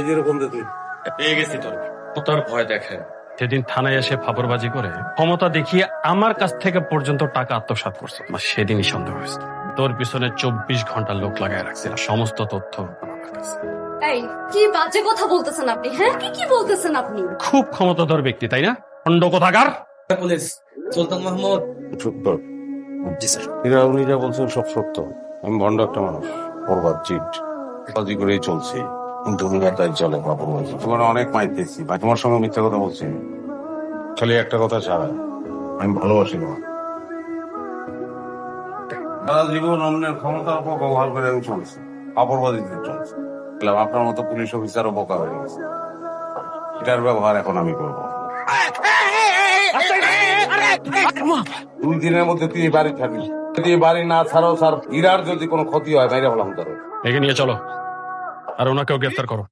যেরকম তুই পেয়ে গেছি তোর ভয় দেখে সেদিন থানায় এসে ফাপড়বাজি করে ক্ষমতা দেখিয়ে আমার কাছ থেকে পর্যন্ত টাকা আত্মসাৎ করছে আমার সেদিনই সন্দেহ হয়েছে তোর পিছনে 24 ঘন্টা লোক লাগায় রাখছে সমস্ত তথ্য আমার কাছে। এই কি বাজে কথা বলতেছেন আপনি? হ্যাঁ কি বলতেছেন আপনি? খুব ক্ষমতাধর ব্যক্তি তাই না খন্ড কোথাকার পুলিশ সুলতান মাহমুদ। চুপ কর। উনি যা বলছেন সব সত্য। আমি ভণ্ড একটা মানুষ, বরবাদ চিট বাজি করেই চলছি। দুনিয়া তাই চলে বাবুর বাজি। তোমার অনেক মাইতেছি ভাই, তোমার সঙ্গে মিথ্যা কথা বলছি। খালি একটা কথা ছাড়া আমি ভালোবাসি না। সারা জীবন অন্যের ক্ষমতার অপব্যবহার করে আমি চলছি, অপরবাদিতে চলছি। আপনার মতো পুলিশ অফিসারও বোকা হয়ে গেছে। এটার ব্যবহার এখন আমি করবো। 2 দিনের মধ্যে তুই এই বাড়ি থাকবি। যদি এই বাড়ি না ছাড়াও স্যার, ইরার যদি কোনো ক্ষতি হয় বাইরে বললাম তোর। একে নিয়ে চলো আর ওনাকেও গ্রেফতার করো।